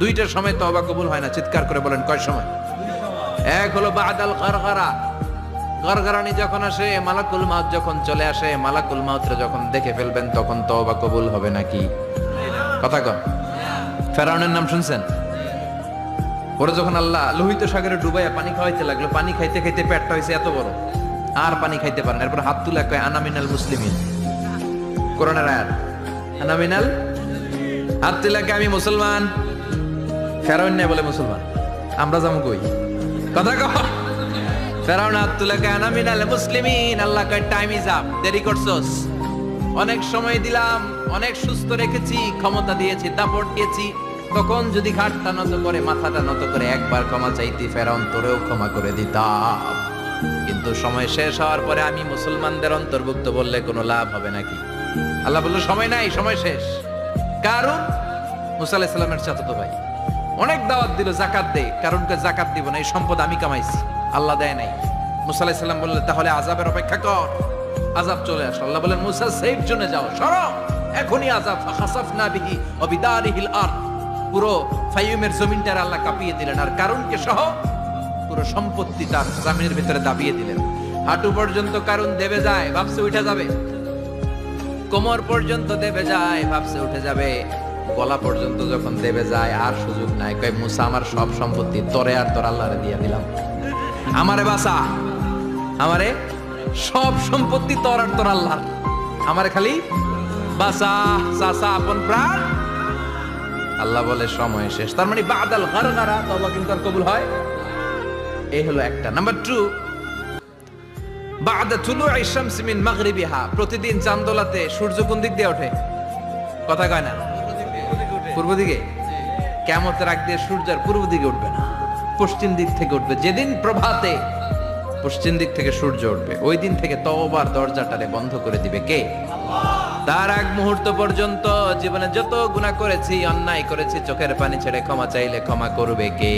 দুইটার সময় তওবা কবুল হয় না, চিৎকার করে বলেন কয় সময়? এক হলো বাদাল গারগারা, গারগারানি যখন আসে, মালাকুল মাউত যখন চলে আসে, মালাকুল মাউতরে যখন দেখে ফেলবেন তখন তওবা কবুল হবে নাকি? কথা কন। ফেরাউনের নাম শুনছেন? ওরা যখন আল্লাহ লোহিত সাগরে ডুবাইয়া পানি খাওয়াইতে লাগলো, পানি খাইতে খাইতে পেটটা হয়েছে এত বড়, আর পানি খাইতে পারেন। এরপর হাত তুলে কয় আনা মিনাল মুসলিমিন, কোরআনের আয়াত, আনা মিনাল, হাত তুলে কয় আমি মুসলমান। ফেরাউন না বলে মুসলমান, আমরা যাবো কই? কথা কহ। ফেরাউন হাত তুলে কয় আনা মিনাল মুসলিমিন। আল্লাহ কয় টাইম ইজ আপ, দেরি করছস, অনেক সময় দিলাম, অনেক সুস্থ রেখেছি, ক্ষমতা দিয়েছি, দাপট দিয়েছি, তখন যদি ঘাটটা নত করে, মাথাটা নত করে একবার ক্ষমা চাইতি, ফেরাউন তোরেও ক্ষমা করে দিতাম। কিন্তু সময় শেষ হওয়ার পরে আমি মুসলমানদের অন্তর্ভুক্ত বললে কোনো লাভ হবে নাকি? আল্লাহ বলল সময় নাই, সময় শেষ। কারণ মুসা আলাইহিস সালামের চাচাতো ভাই অনেক দাওয়াত দিল, জাকাত দে, কারণকে জাকাত দিব না, এই সম্পদ আমি কামাইছি, আল্লাহ দেয় নাই। মুসা আলাইহিস সালাম বললেন তাহলে আযাবের অপেক্ষা কর, আযাব চলে আসলো। আল্লাহ বলেন মুসা সেফ জোনে যাও, সরো, এখনই আযাব। ফাখাসাফনা বিহি ওয়া বিদারিহিল আরদ, পুরো ফাইয়ুমের জমিনটার আল্লাহ কাঁপিয়ে দিলেন, আর কারুনকে সহ পুরো সম্পত্তি তার জমিনের ভিতরে দাবিয়ে দিলেন। হাঁটু পর্যন্ত কারুন দেবে যায়, ভাবছে উঠে যাবে, কোমর পর্যন্ত দেবে যায়, ভাবছে উঠে যাবে, গলা পর্যন্ত যখন দেবে যায় আর সুযোগ নাই। কয় মুসা আমার সব সম্পত্তি তোরে আর তোর আল্লাহরে দিয়ে দিলাম, আমারে বাঁচা, আমারে সব সম্পত্তি তোর আর তোর আল্লাহ, আমারে খালি বাঁচা, চাচা আপন প্রাণ। আল্লাহ বলে সময় শেষ। তার মানে বাদাল গারগারা তওবা কিন্তু আর কবুল হয়। এই হলো একটা। নাম্বার 2, বাদা তুলুই শামস মিন মাগরিবিহা, প্রতিদিন চাঁদোলাতে সূর্য কোন দিক দিয়ে ওঠে? কথা কয় না? পূর্ব দিকে। কিয়ামতের আগ দিয়ে সূর্য আর পূর্ব দিকে উঠবে না, পশ্চিম দিক থেকে উঠবে। যেদিন প্রভাতে পশ্চিম দিক থেকে সূর্য উঠবে, ওই দিন থেকে তওবার দরজাটারে বন্ধ করে দিবে কে? তার আগ মুহূর্ত পর্যন্ত জীবনে যত গুনাহ করেছি, অন্যায় করেছি, চোখের পানি ছেড়ে ক্ষমা চাইলে ক্ষমা করবে কে?